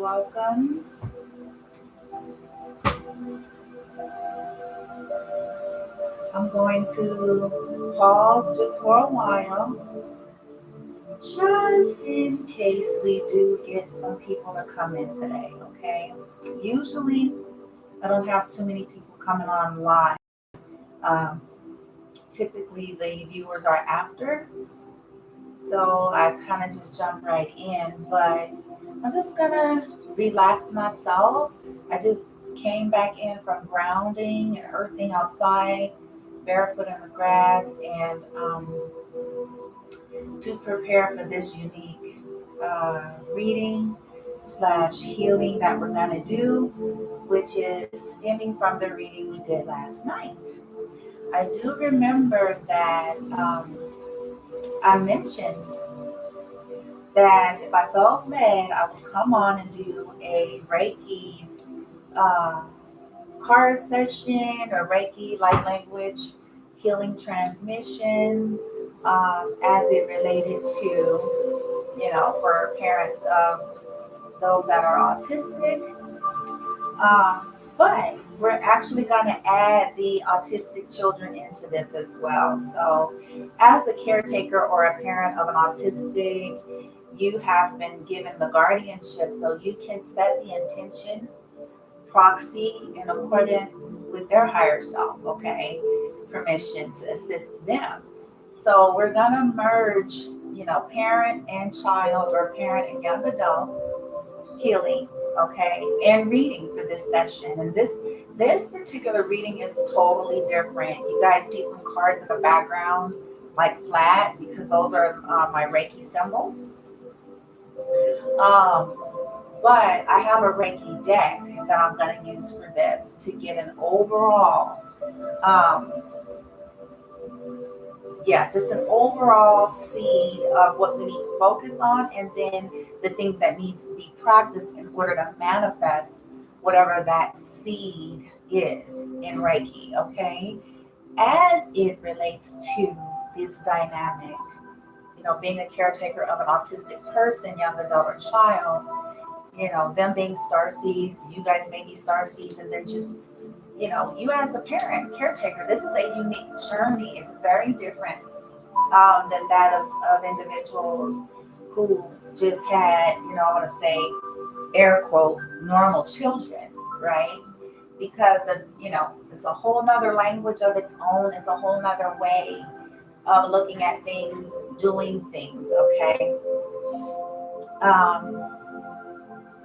welcome. I'm going to pause just for a while, just in case we do get some people to come in today, okay? Usually, I don't have too many people coming on live. Um, Typically, the viewers are after, so I kind of just jump right in, but I'm just gonna relax myself. I just came back in from grounding and earthing outside, barefoot in the grass, and to prepare for this unique reading slash healing that we're gonna do, which is stemming from the reading we did last night. I do remember that I mentioned that if I felt led, I would come on and do a Reiki uh, card session or Reiki light language healing transmission as it related to, for parents of those that are autistic. But we're actually going to add the autistic children into this as well. So, as a caretaker or a parent of an autistic, you have been given the guardianship, so you can set the intention proxy in accordance with their higher self, okay? Permission to assist them. So, we're going to merge, parent and child or parent and young adult healing, okay, and reading for this session. And this particular reading is totally different. You guys see some cards in the background, like flat, because those are my Reiki symbols. But I have a Reiki deck that I'm going to use for this to get an overall just an overall seed of what we need to focus on, and then the things that needs to be practiced in order to manifest whatever that seed is in Reiki, okay? As it relates to this dynamic, being a caretaker of an autistic person, young adult or child, them being star seeds, you guys may be star seeds, and then just you as a parent, caretaker, this is a unique journey. It's very different than that of individuals who just had, I want to say, air quote, normal children, right? Because it's a whole nother language of its own. It's a whole nother way of looking at things, doing things, okay?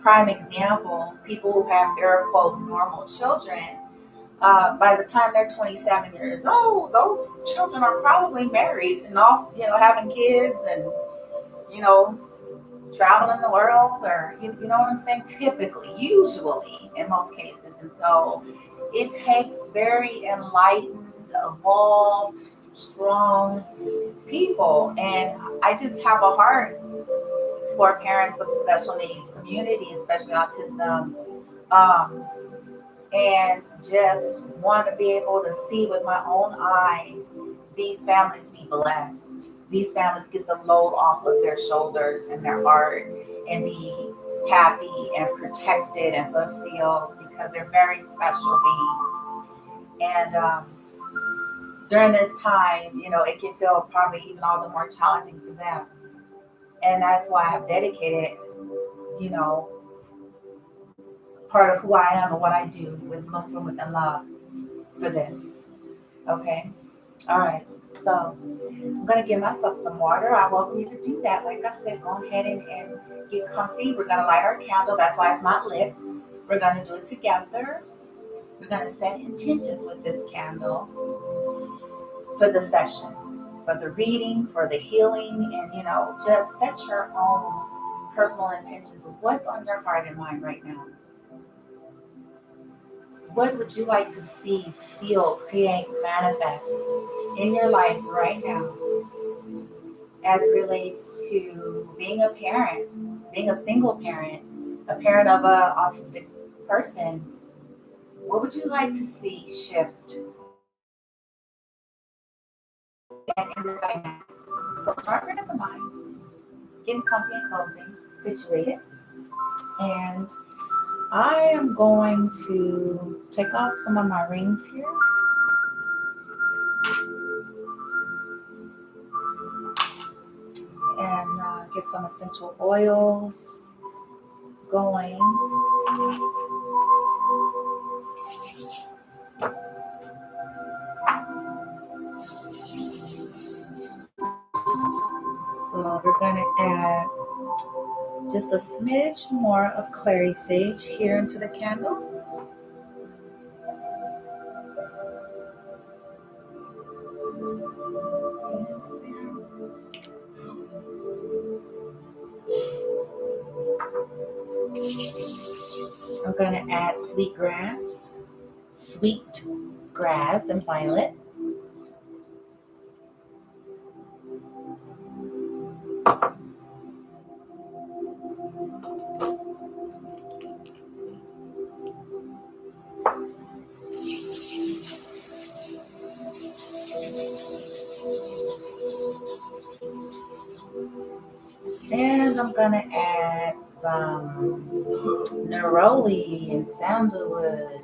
Prime example, people who have air quote normal children, by the time they're 27 years old, those children are probably married and off, having kids and, traveling the world, or, you know what I'm saying? Typically, usually, in most cases. And so it takes very enlightened, evolved, strong people. And I just have a heart for parents of special needs community, especially autism. Um, and just want to be able to see with my own eyes these families be blessed. These families get the load off of their shoulders and their heart and be happy and protected and fulfilled because they're very special beings. And during this time, it can feel probably even all the more challenging for them. And that's why I have dedicated, part of who I am and what I do with Bloom From Within Love for this. Okay? All right. So I'm going to give myself some water. I welcome you to do that. Like I said, go ahead and get comfy. We're going to light our candle. That's why it's not lit. We're going to do it together. We're going to set intentions with this candle for the session, for the reading, for the healing, and, just set your own personal intentions of what's on your heart and mind right now. What would you like to see, feel, create, manifest in your life right now as it relates to being a parent, being a single parent, a parent of an autistic person? What would you like to see shift in the dynamic? So start bringing to mind, getting comfy and cozy, situated. And I am going to take off some of my rings here. And get some essential oils going. So we're going to add just a smidge more of clary sage here into the candle. I'm going to add sweet grass and violet. And I'm going to add some neroli and sandalwood.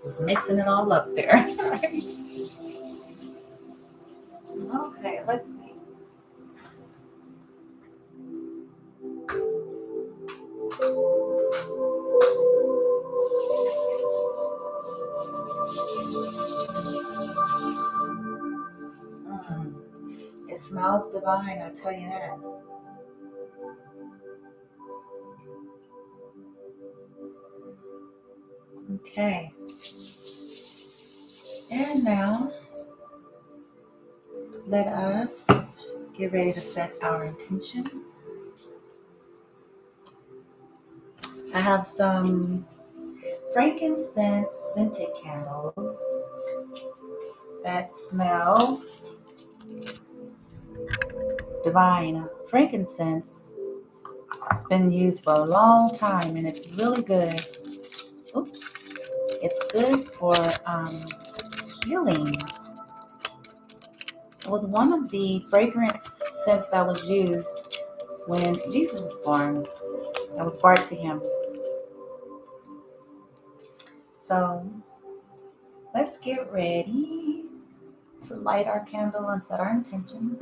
Just mixing it all up there. Okay, let's see. It smells divine, I tell you that. Okay. And now, let us get ready to set our intention. I have some frankincense scented candles that smells divine. Frankincense has been used for a long time and it's really good. Oops. It's good for healing. It was one of the fragrance scents that was used when Jesus was born. That was brought to him. So let's get ready to light our candle and set our intentions.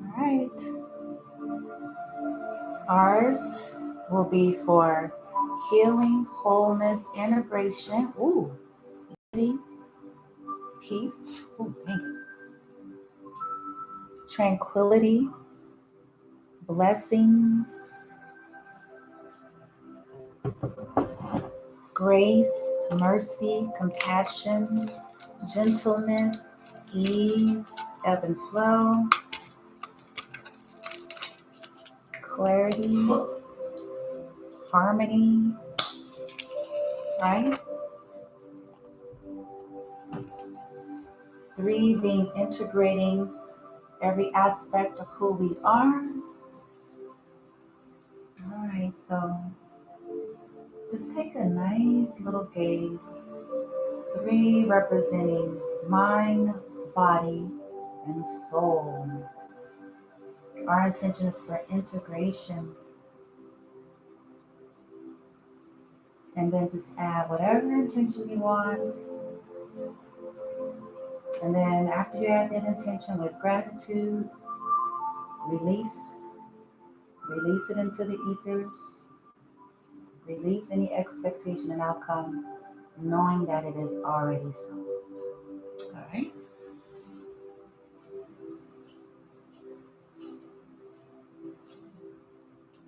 All right. Ours will be for healing, wholeness, integration. Ooh, peace. Ooh, dang it. Tranquility, blessings, grace, mercy, compassion, gentleness, ease, ebb and flow, clarity, harmony, right? 3 being integrating every aspect of who we are. All right, so just take a nice little gaze. 3 representing mind, body, and soul. Our intention is for integration. And then just add whatever intention you want. And then after you add that intention with gratitude, release it into the ethers. Release any expectation and outcome, knowing that it is already so. All right?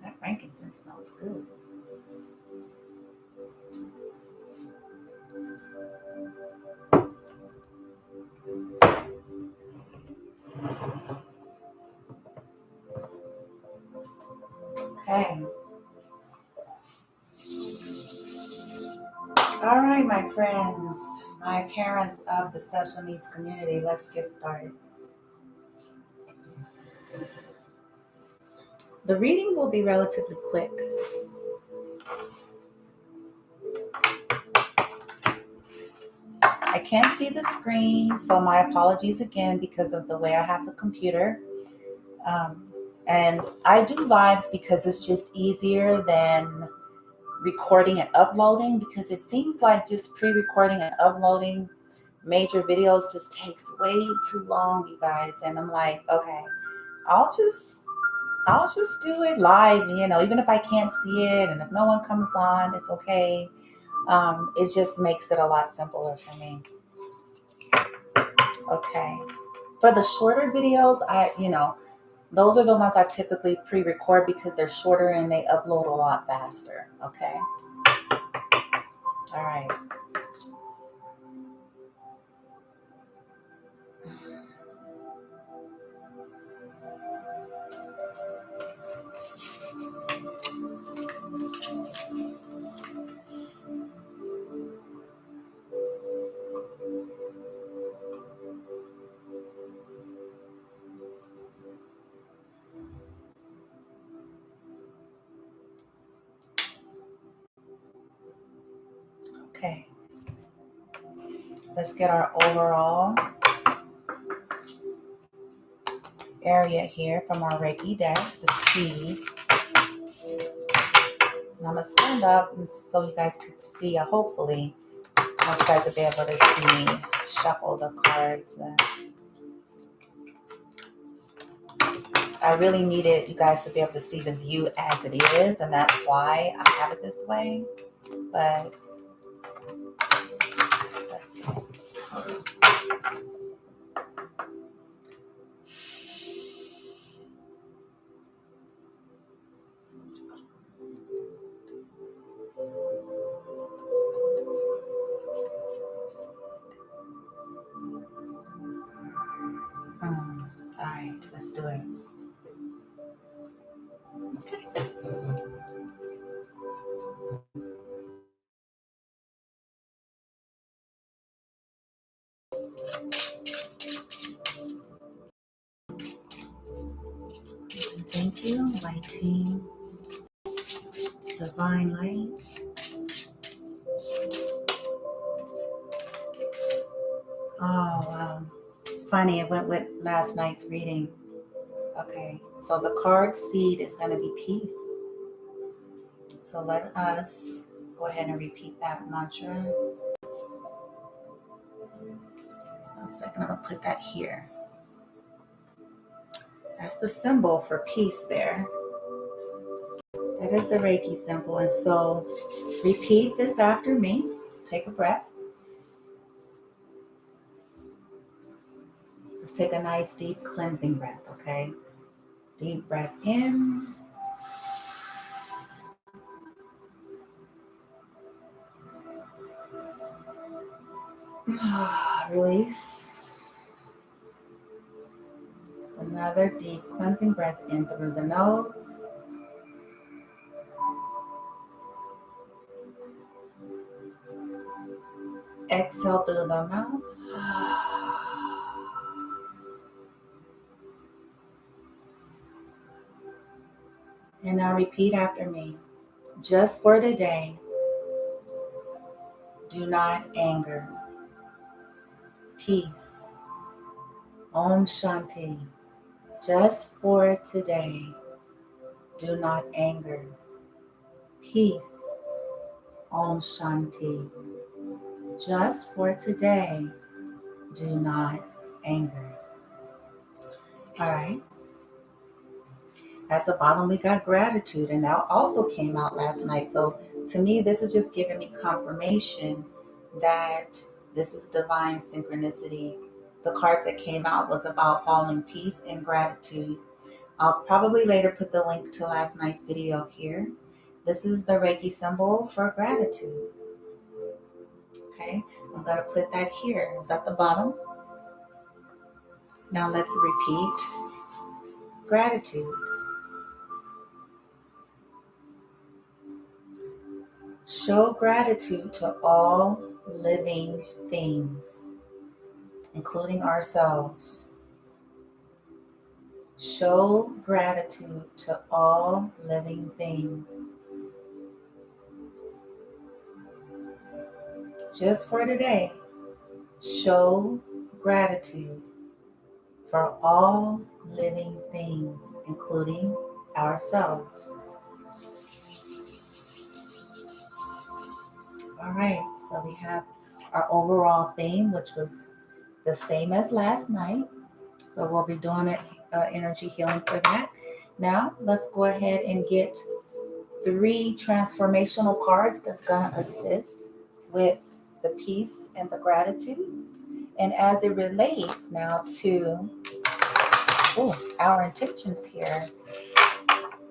That frankincense smells good. Okay. All right, my friends. My parents of the special needs community, let's get started. The reading will be relatively quick. I can't see the screen, so my apologies again because of the way I have the computer. And I do lives because it's just easier than recording and uploading, because it seems like just pre-recording and uploading major videos just takes way too long, you guys. And I'm like, okay, I'll just do it live, even if I can't see it and if no one comes on, it's okay. It just makes it a lot simpler for me. Okay. For the shorter videos, those are the ones I typically pre-record because they're shorter and they upload a lot faster. Okay. All right. Okay. Let's get our overall area here from our Reiki deck, the seed. And I'm going to stand up and so you guys could see, hopefully, I want you guys to be able to see me shuffle the cards. I really needed you guys to be able to see the view as it is, and that's why I have it this way. But let's see. All right, let's do it. Okay. Thank you, light team, divine light. Oh, wow. It's funny, it went with last night's reading. Okay, so the card seed is going to be peace. So let us go ahead and repeat that mantra. One second, I'm going to put that here. That's the symbol for peace there. That is the Reiki symbol. And so repeat this after me. Take a breath. Let's take a nice deep cleansing breath, okay? Deep breath in. Release. Another deep cleansing breath in through the nose. Exhale through the mouth. And now repeat after me. Just for today, do not anger. Peace. Om Shanti. Just for today, do not anger. Peace. Om Shanti. Just for today, do not anger. All right. At the bottom, we got gratitude, and that also came out last night. So to me, this is just giving me confirmation that this is divine synchronicity. The cards that came out was about following peace and gratitude. I'll probably later put the link to last night's video here. This is the Reiki symbol for gratitude. Okay, I'm going to put that here. It's at the bottom. Now let's repeat gratitude. Show gratitude to all living things, including ourselves. Show gratitude to all living things. Just for today, show gratitude for all living things, including ourselves. All right, so we have our overall theme, which was the same as last night. So we'll be doing it energy healing for that. Now, let's go ahead and get 3 transformational cards that's going to assist with the peace and the gratitude. And as it relates now to our intentions here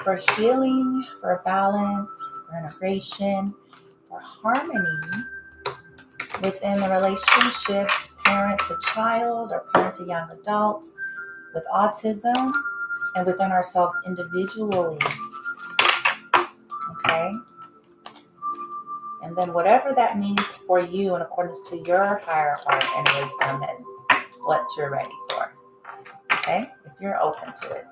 for healing, for balance, for integration, for harmony within the relationships, parent to child or parent to young adult, with autism, and within ourselves individually. Okay? And then whatever that means for you in accordance to your higher heart and wisdom and what you're ready for. Okay? If you're open to it.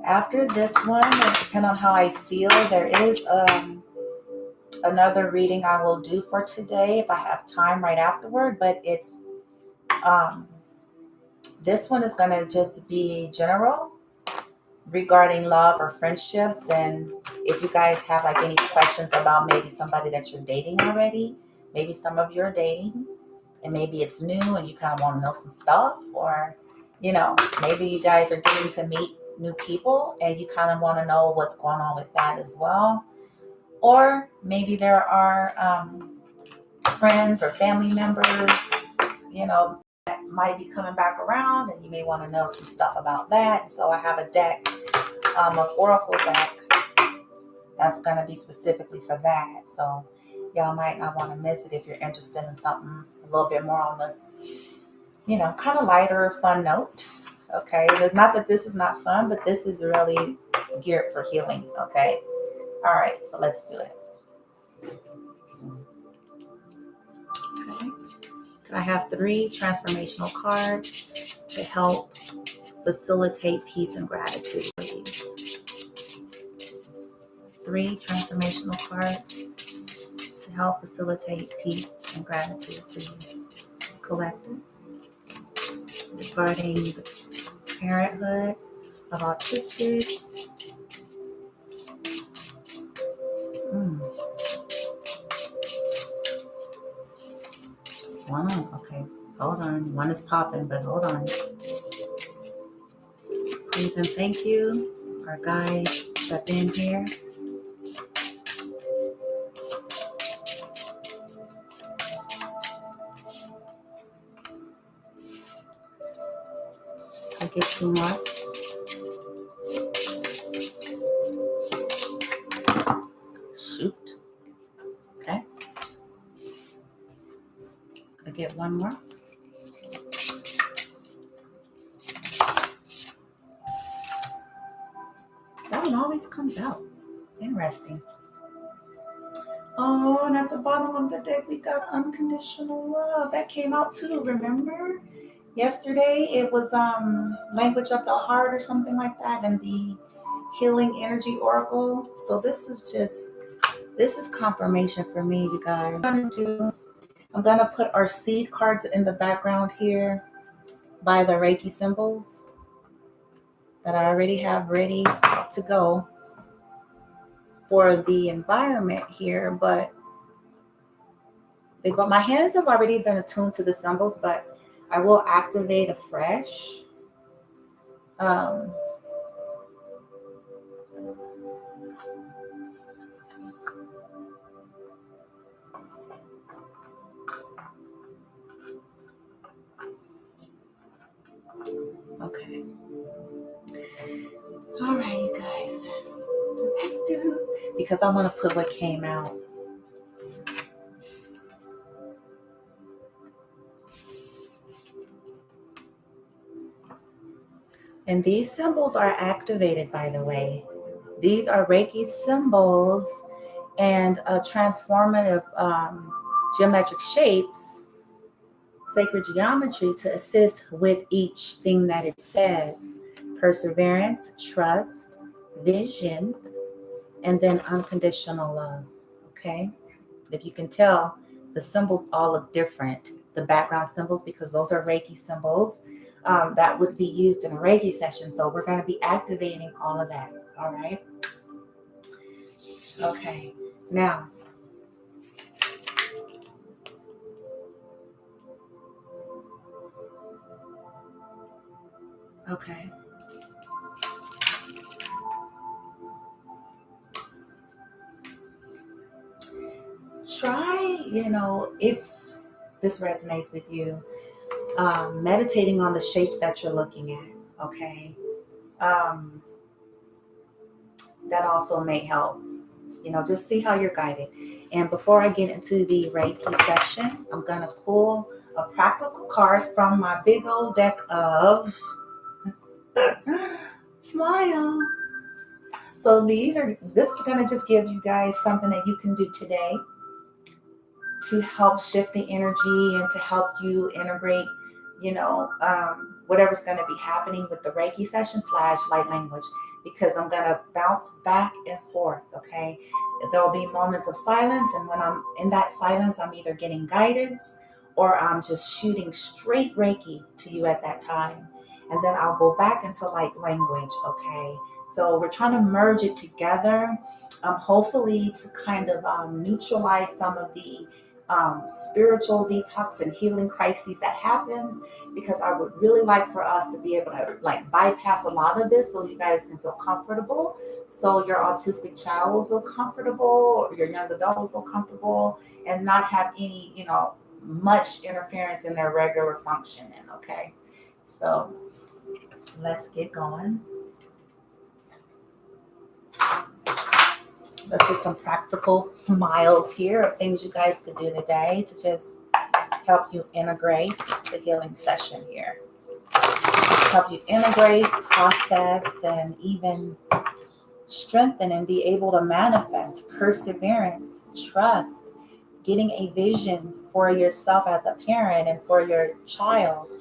After this one, depending on how I feel, there is another reading I will do for today if I have time right afterward, but it's this one is going to just be general regarding love or friendships. And if you guys have like any questions about maybe somebody that you're dating already, maybe some of you are dating and maybe it's new and you kind of want to know some stuff, or maybe you guys are getting to meet new people and you kind of want to know what's going on with that as well. Or maybe there are friends or family members, that might be coming back around and you may want to know some stuff about that. So I have a deck, an Oracle deck that's going to be specifically for that. So y'all might not want to miss it if you're interested in something a little bit more on the, kind of lighter, fun note. Okay. It's not that this is not fun, but this is really geared for healing. Okay. All right. So let's do it. Okay. I have 3 transformational cards to help facilitate peace and gratitude, please. 3 transformational cards to help facilitate peace and gratitude, please. Collective, regarding the parenthood of Autistics. One on, okay, hold on. One is popping, but hold on. Please and thank you. Our guides step in here. I get 2 more. Shoot. Okay. I get 1 more. That one always comes out. Interesting. Oh, and at the bottom of the deck, we got unconditional love. That came out too, remember? Yesterday, it was language of the heart or something like that, and the healing energy oracle. So this is confirmation for me, you guys. I'm gonna put our seed cards in the background here by the Reiki symbols that I already have ready to go for the environment here, but my hands have already been attuned to the symbols, but I will activate afresh. Okay. All right, you guys. Because I want to put what came out. And these symbols are activated, by the way. These are Reiki symbols and transformative geometric shapes, sacred geometry to assist with each thing that it says. Perseverance, trust, vision, and then unconditional love. Okay? If you can tell, the symbols all look different. The background symbols, because those are Reiki symbols that would be used in a Reiki session. So we're going to be activating all of that. All right? Okay. Now, okay. Try, if this resonates with you, meditating on the shapes that you're looking at, okay? Um, that also may help. Just see how you're guided. And before I get into the Reiki session, I'm going to pull a practical card from my big old deck of Smile. So this is going to just give you guys something that you can do today to help shift the energy and to help you integrate, whatever's going to be happening with the Reiki session / light language, because I'm going to bounce back and forth. Okay. There'll be moments of silence. And when I'm in that silence, I'm either getting guidance or I'm just shooting straight Reiki to you at that time. And then I'll go back into light language. Okay. So we're trying to merge it together, hopefully to kind of neutralize some of the spiritual detox and healing crises that happens, because I would really like for us to be able to bypass a lot of this so you guys can feel comfortable, so your autistic child will feel comfortable, or your young adult will feel comfortable, and not have any, much interference in their regular functioning. Okay, so let's get going. Let's get some practical smiles here of things you guys could do today to just help you integrate the healing session here. Help you integrate, process, and even strengthen and be able to manifest perseverance, trust, getting a vision for yourself as a parent and for your child,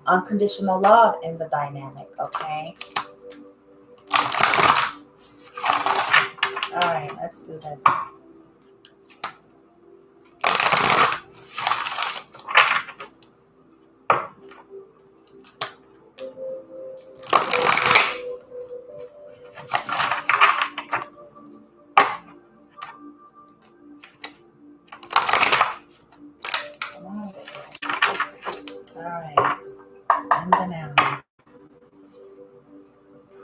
unconditional love in the dynamic, okay? All right, let's do this. All right, in the now.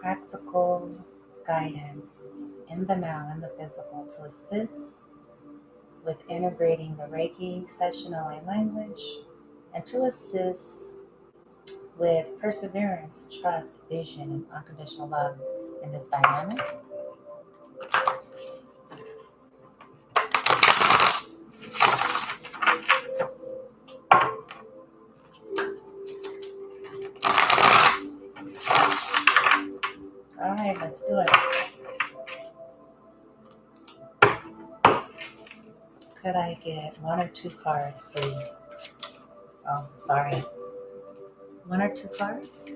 Practical guidance in the now, in the physical, to assist with integrating the Reiki session in light language, and to assist with perseverance, trust, vision, and unconditional love in this dynamic. All right, let's do it. Could I get 1 or 2 cards, please? Oh, sorry. 1 or 2 cards?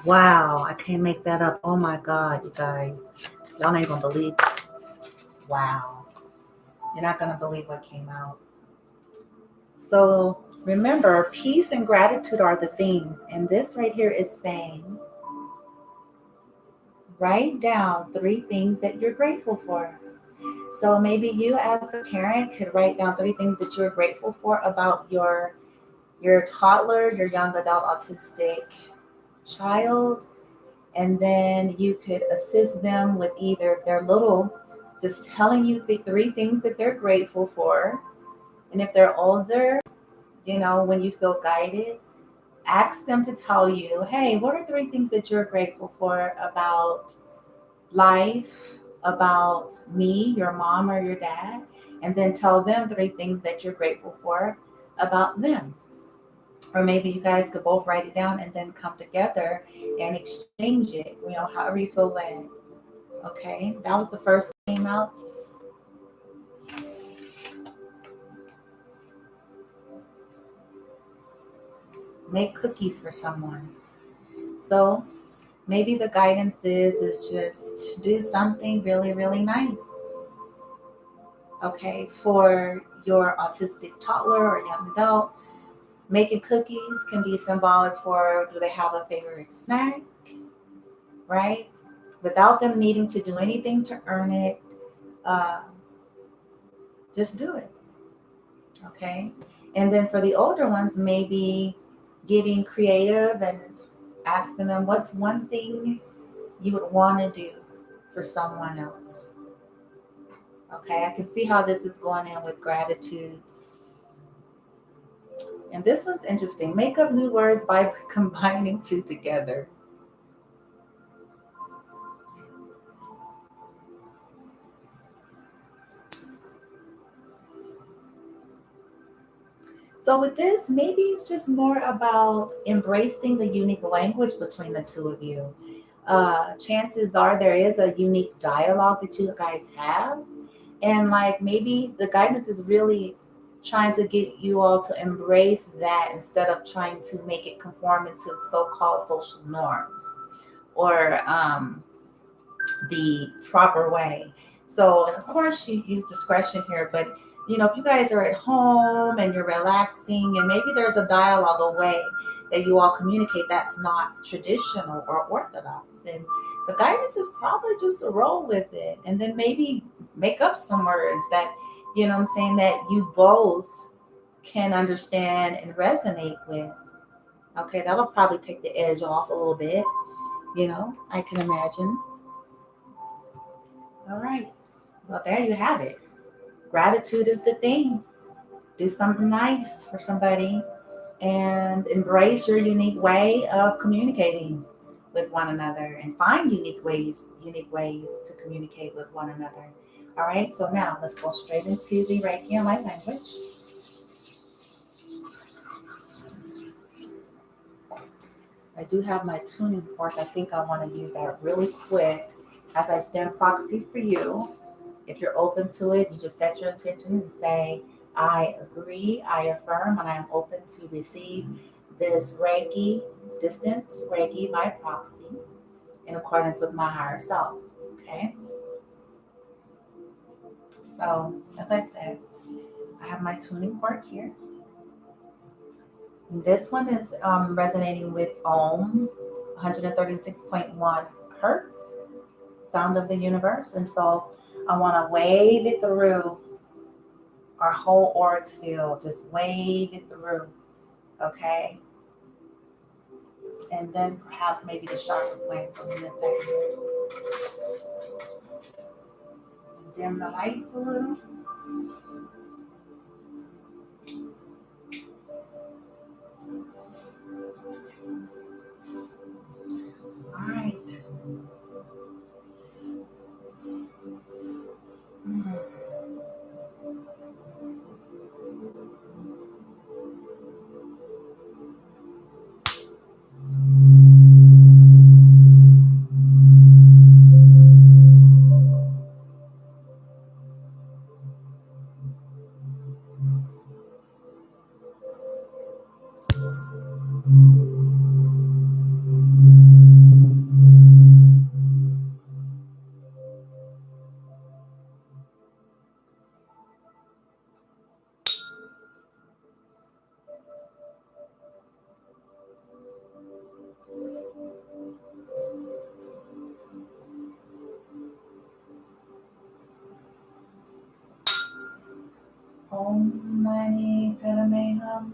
Wow, I can't make that up. Oh my God, you guys. Y'all ain't gonna believe it. Wow. You're not gonna believe what came out. So remember, peace and gratitude are the things. And this right here is saying, write down 3 things that you're grateful for. So maybe you as a parent could write down 3 things that you're grateful for about your toddler, your young adult autistic child. And then you could assist them with, either if they're little, just telling you the 3 things that they're grateful for. And if they're older, when you feel guided, Ask them to tell you, hey, what are 3 things that you're grateful for about life, about me, your mom or your dad? And then tell them 3 things that you're grateful for about them. Or maybe you guys could both write it down and then come together and exchange it, however you feel led. Okay, that was the first one came out. Make cookies for someone. So maybe the guidance is just do something really, really nice. Okay, for your autistic toddler or young adult, making cookies can be symbolic for, do they have a favorite snack, right? Without them needing to do anything to earn it, uh, just do it. Okay. And then for the older ones, maybe getting creative and asking them, what's one thing you would want to do for someone else? Okay. I can see how this is going in with gratitude. And this one's interesting. Make up new words by combining 2 together. So with this, maybe it's just more about embracing the unique language between the 2 of you. Chances are there is a unique dialogue that you guys have. And like maybe the guidance is really trying to get you all to embrace that instead of trying to make it conform into so-called social norms or the proper way. So, and of course, you use discretion here, but if you guys are at home and you're relaxing, and maybe there's a dialogue, a way that you all communicate that's not traditional or orthodox, then the guidance is probably just to roll with it, and then maybe make up some words that I'm saying that you both can understand and resonate with. Okay, that'll probably take the edge off a little bit. I can imagine. All right. Well, there you have it. Gratitude is the thing. Do something nice for somebody and embrace your unique way of communicating with one another and find unique ways to communicate with one another. All right. So now let's go straight into the Reiki and light language. I do have my tuning fork. I think I want to use that really quick as I stand proxy for you. If you're open to it, you just set your intention and say, I agree, I affirm, and I am open to receive this Reiki, distance Reiki by proxy, in accordance with my higher self. Okay? So, as I said, I have my tuning fork here. And this one is resonating with Om, 136.1 hertz, sound of the universe. And so I want to wave it through our whole auric field. Just wave it through, okay? And then perhaps maybe the chakra points in a second. Dim the lights a little. All right. Om Mani Padme Hum.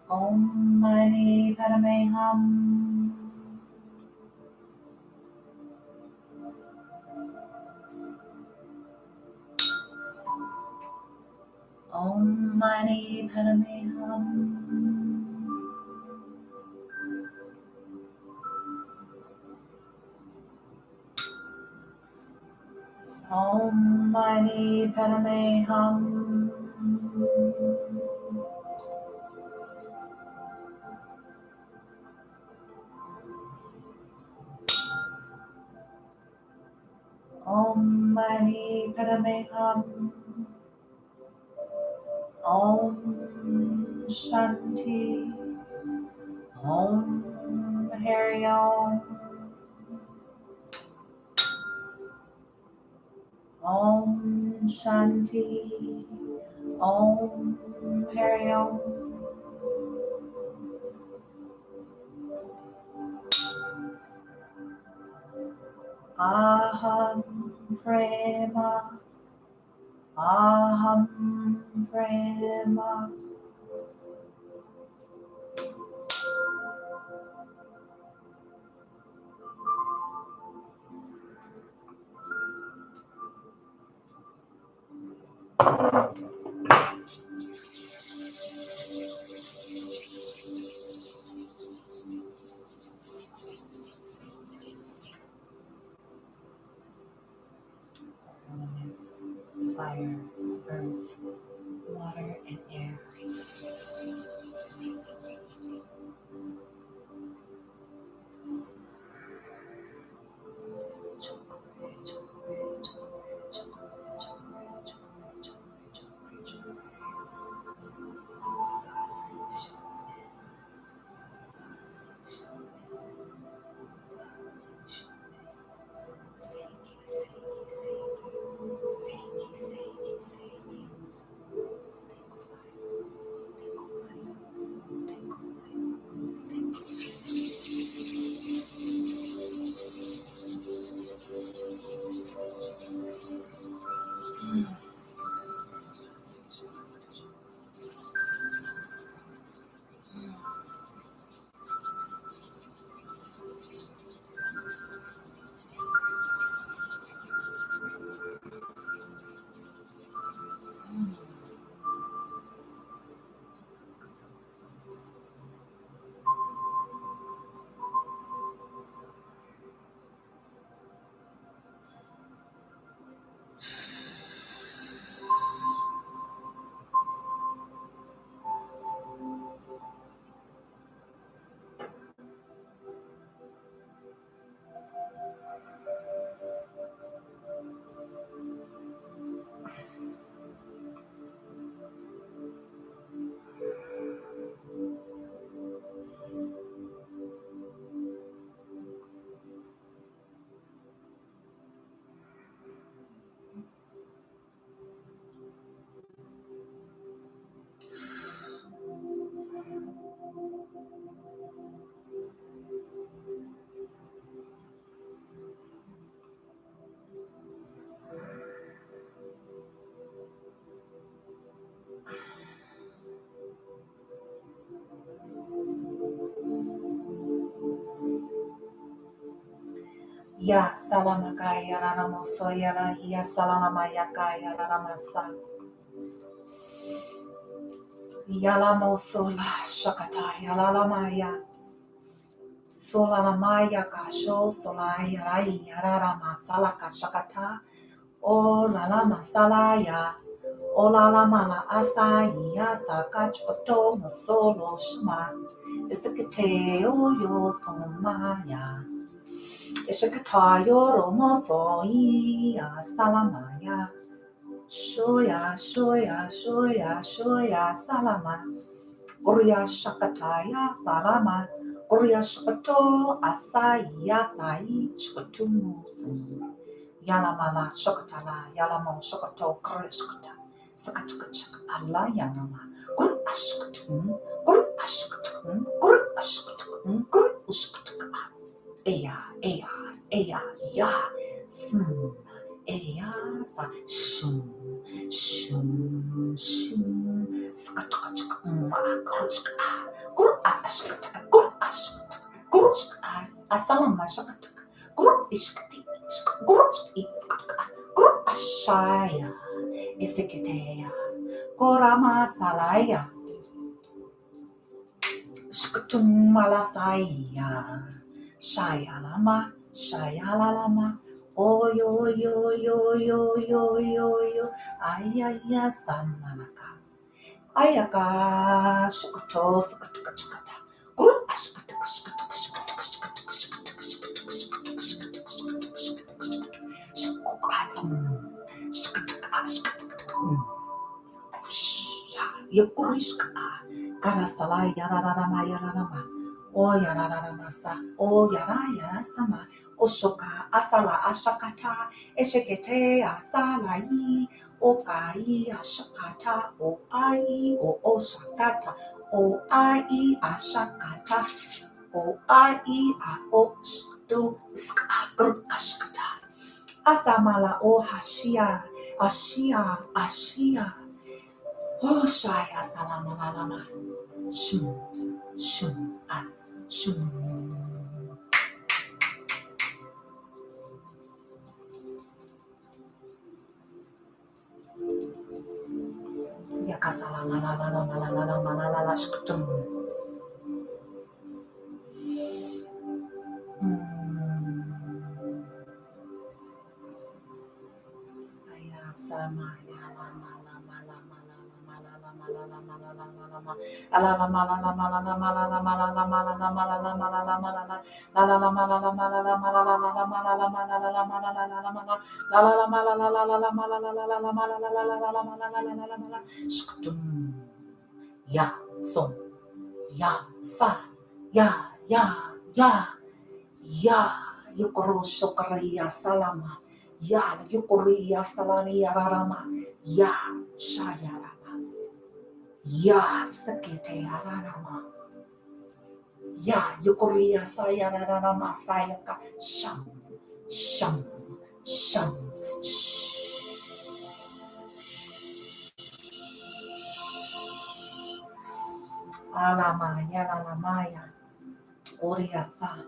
Om Mani Padme Hum. Om Mani Padme Hum. Om Mani Padme Hum. Om Mani Padme Hum. Om Shanti. Om Hari Om. Om Shanti. Om Hari Om. Aham Prema. Aham Prema. Elements, fire, earth, water, and air. Ya salamakaya raramoso yara ya salamamayakaya raramasa. Yalamoso la shakata yalalamaya. Solalamaya kasho solaya rai yararamasala kashakata. O lalama salaya. O lalamala asaya sakachoto masolo shama. Isikate yo somaya. Ishakatayo romoso iya salamaya. Shoya, shoya, shoya, shoya, salama. Goria shakataya, salama. Goria shakato, asaya, sai, chikatumu, yalamala, shakatala, yalamo, shakato, kore shakata. Sakachakachak, ala yanama. Guru ashkatum, guru ashkatum, guru ashkatum, guru ashkatum. Eya, eya, eya, ya, eya, sa, shum, shum, shum, skatuka, kurushka, kuru ashkata, kuru ashkata, kurushka, asalama shakata, kuru ishkati, kuru ishkata, kuru ashaya, isiketeya, Korama salaya. Shkutum malasaya. Shayalama. Shayalalama. Oyo yo yo yo yo yo yo. Ayaya samalaka. Ayaka. Shkuto skutaka skata. Guru ashkataka skutaka skutaka skutaka skutaka skutaka skutaka skutaka asam. Skutaka skutaka. Yokurishka Karasala Yararama Yararama O Yararamasa O Yaraya Sama Oshoka Asala Ashakata Eshekete Asalai Okai Ashakata O Ai O Oshakata O Ai Ashakata O Ai O Stu Ashkata Asamala O Hashia Ashia Ashia Oh, Shaya Salamalama. Shum, shum, shum. Yakasala malala shkutum. Ayasama ya so ya sa ya yukoro shokariya salama ya yukoriya salani yararama ya shayarama ya sakete yararama ya yukoriya sayararama sayaka sham sham sham alama yararamaya Oriasa,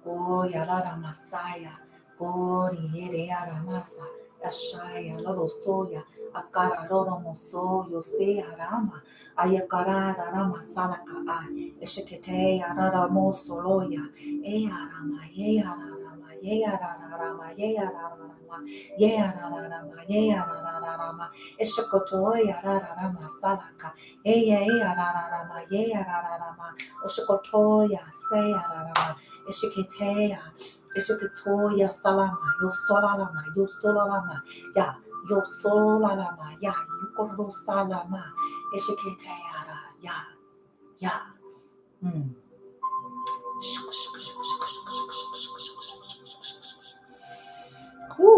Goyara Masaya, Gori Ereara Masa, Ashaya Loro Soya, Akara Roro Moso, Yose Arama, Ayakara Rama Salaka, Eshikete Arara Mosoloya, Earama, Yearama, Yearama, Yearama, Yearama, Yearama, Eshikotoya Rama Salaka, Earama, Yearama, Oshikotoya, Sayarama, Ishiketea, Ishiketoya Salama, Yo Solalama, Ya, Yo Solalama, Ya, Yukoro Salama, Ishiketea, Ya,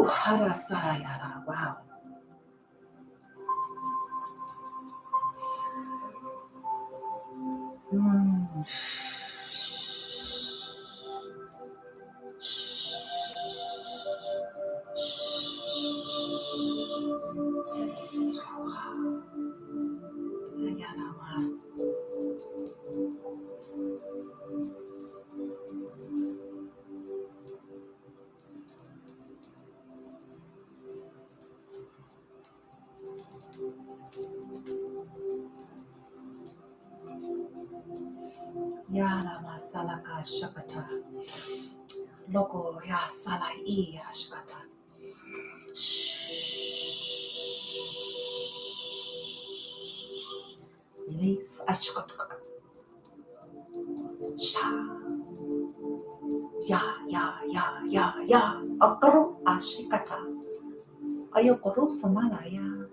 Harasayara, wow. Yala masalaka shakata. Logo ya salai ya shakata. Release ashkata. Sha. Ya. Akaro ashikata. Ayokoro samalaya.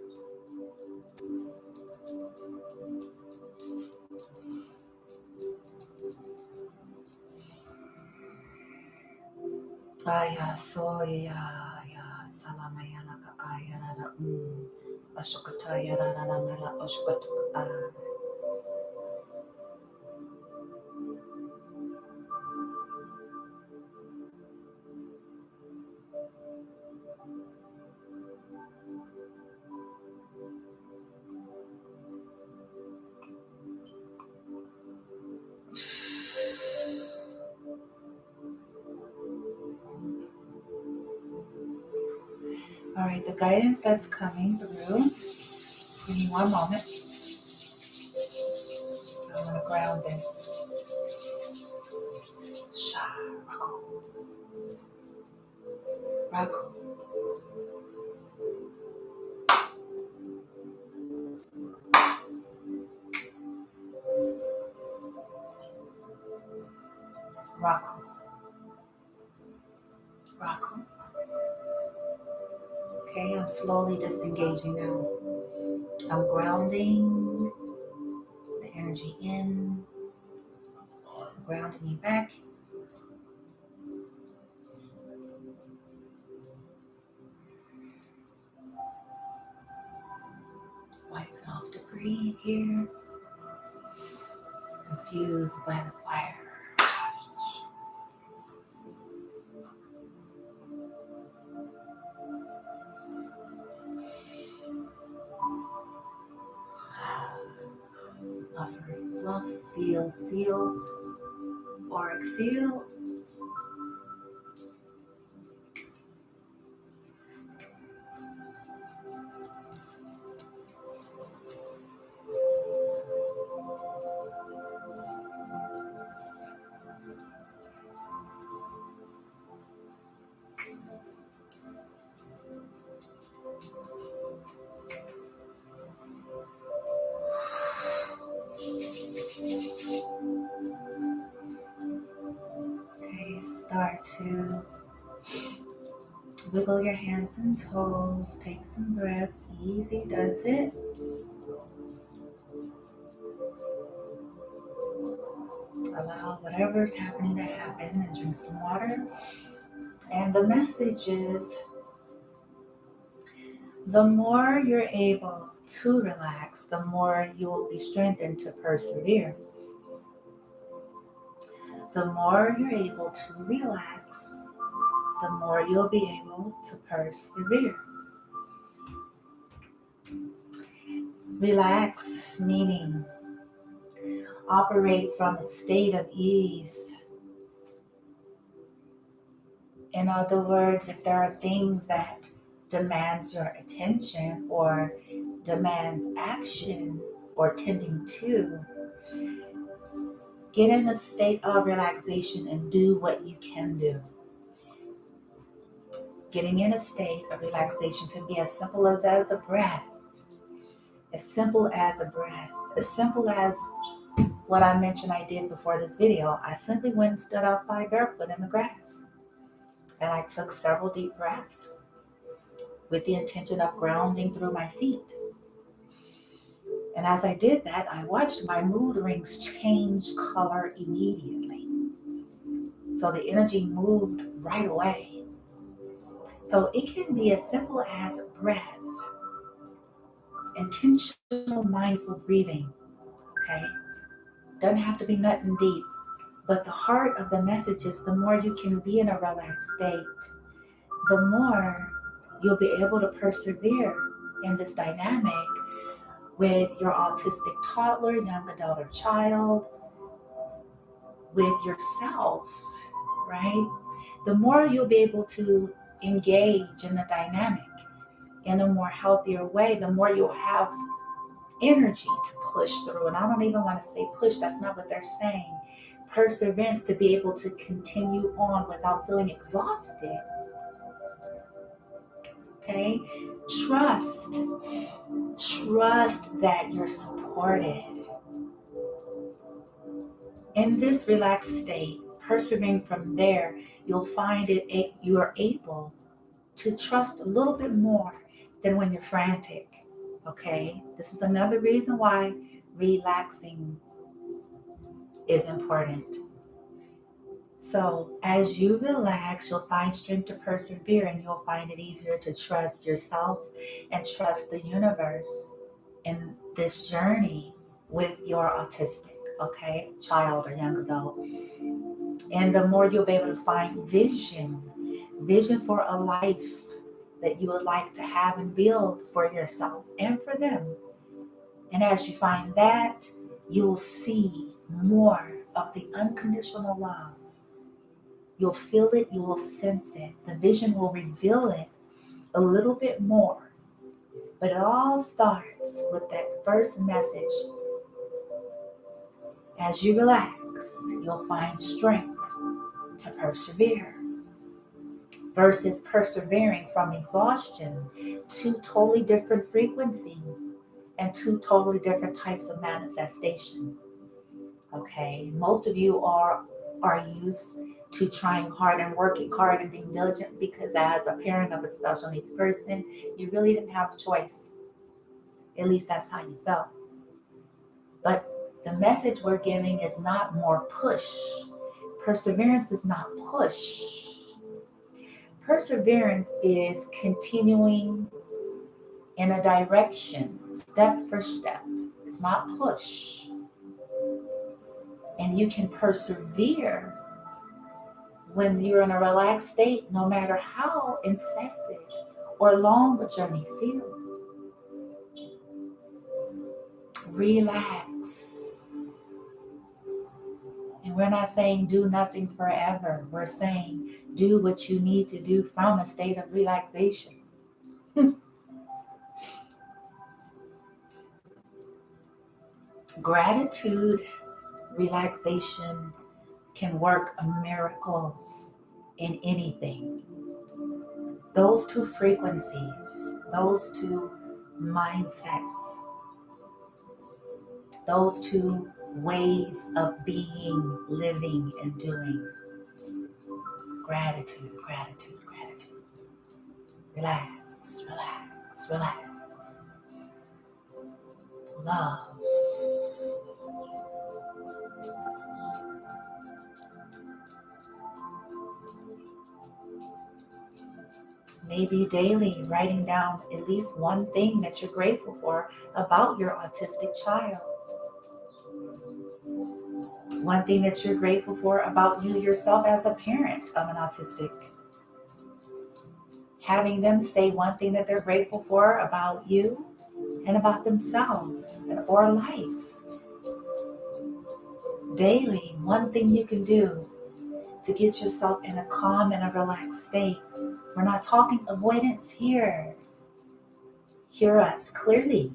Aya soya ya salamaya laka ayara ashokata yara mala ashokata. All right, the guidance that's coming through Give me one moment. I want to ground this. Sha, Raku. Raku. Raku. Raku. Okay, I'm slowly disengaging now. I'm grounding the energy in, grounding you back. Wiping off debris here, infused by the fire. Offering fluff, feel, seal, auric field. Okay, start to wiggle your hands and toes. Take some breaths. Easy does it. Allow whatever's happening to happen and drink some water. And the message is, the more you're able to relax, the more you will be strengthened to persevere. The more you're able to relax, the more you'll be able to persevere. Relax, meaning operate from a state of ease. In other words, if there are things that demands your attention or demands action or tending to, get in a state of relaxation and do what you can do. Getting in a state of relaxation could be as simple as a breath. As simple as a breath. As simple as what I mentioned I did before this video. I simply went and stood outside barefoot in the grass. And I took several deep breaths with the intention of grounding through my feet. And as I did that, I watched my mood rings change color immediately. So the energy moved right away. So it can be as simple as breath, intentional mindful breathing, okay? Doesn't have to be nothing deep. But the heart of the message is the more you can be in a relaxed state, the more you'll be able to persevere in this dynamic with your autistic toddler, young adult, or child, with yourself, right? The more you'll be able to engage in the dynamic in a more healthier way, the more you'll have energy to push through. And I don't even want to say push, that's not what they're saying. Perseverance, to be able to continue on without feeling exhausted. Okay? Trust that you're supported. In this relaxed state, persevering from there, you'll find you are able to trust a little bit more than when you're frantic. Okay? This is another reason why relaxing is important. So as you relax, you'll find strength to persevere, and you'll find it easier to trust yourself and trust the universe in this journey with your autistic, okay, child or young adult. And the more you'll be able to find vision for a life that you would like to have and build for yourself and for them. And as you find that, you'll see more of the unconditional love. You'll feel it, you will sense it. The vision will reveal it a little bit more. But it all starts with that first message. As you relax, you'll find strength to persevere. Versus persevering from exhaustion, two totally different frequencies and two totally different types of manifestation. Okay, most of you are used to trying hard and working hard and being diligent because as a parent of a special needs person, you really didn't have a choice. At least that's how you felt. But the message we're giving is not more push. Perseverance is not push. Perseverance is continuing in a direction, step for step. It's not push. And you can persevere when you're in a relaxed state, no matter how incessant or long the journey feels. Relax. And we're not saying do nothing forever. We're saying do what you need to do from a state of relaxation. Gratitude, relaxation can work miracles in anything. Those two frequencies, those two mindsets, those two ways of being, living, and doing. Gratitude, gratitude, gratitude. Relax, relax, relax. Love. Maybe daily writing down at least one thing that you're grateful for about your autistic child. One thing that you're grateful for about you yourself as a parent of an autistic. Having them say one thing that they're grateful for about you and about themselves or life. Daily, one thing you can do to get yourself in a calm and a relaxed state. We're not talking avoidance here. Hear us clearly.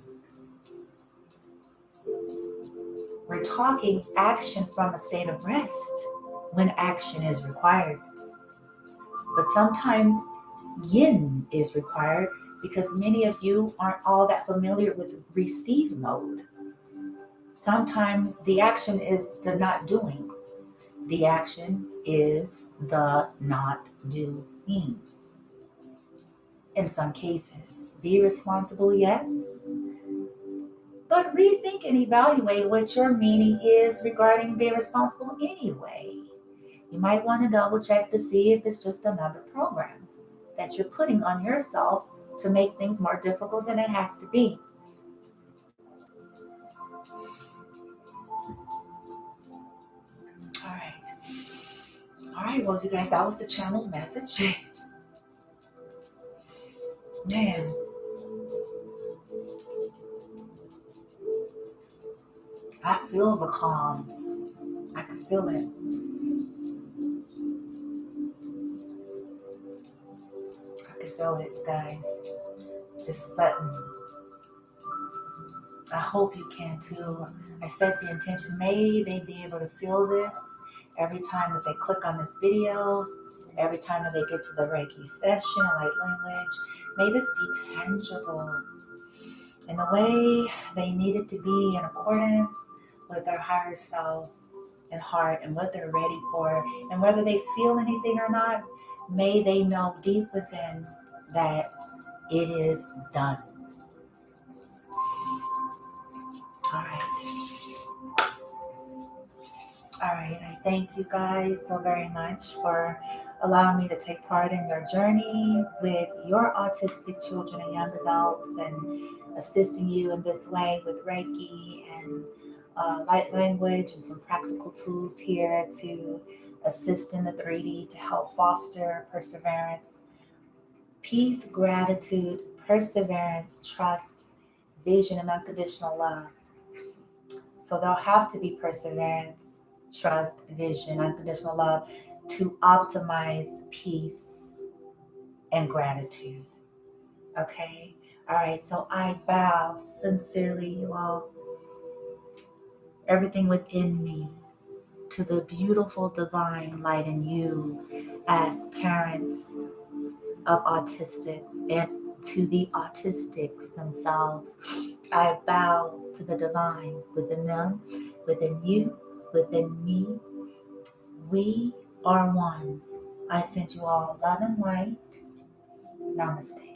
We're talking action from a state of rest when action is required. But sometimes yin is required because many of you aren't all that familiar with receive mode. Sometimes the action is the not doing. The action is the not doing. In some cases, be responsible, yes, but rethink and evaluate what your meaning is regarding being responsible anyway. You might want to double check to see if it's just another program that you're putting on yourself to make things more difficult than it has to be. All right, well, you guys, that was the channel message. Man, I feel the calm. I can feel it. I can feel it, guys. Just sudden. I hope you can too. I set the intention. May they be able to feel this every time that they click on this video, every time that they get to the Reiki session, light language. May this be tangible in the way they need it to be in accordance with their higher self and heart and what they're ready for. And whether they feel anything or not, may they know deep within that it is done. All right, I thank you guys so very much for allowing me to take part in your journey with your autistic children and young adults and assisting you in this way with Reiki and light language and some practical tools here to assist in the 3D to help foster perseverance, peace, gratitude, perseverance, trust, vision, and unconditional love. So there'll have to be perseverance, trust, vision, unconditional love to optimize peace and gratitude. Okay? All right, so I bow sincerely, you all, everything within me, to the beautiful divine light in you as parents of autistics and to the autistics themselves. I bow to the divine within them, within you, within me. We are one. I send you all love and light. Namaste.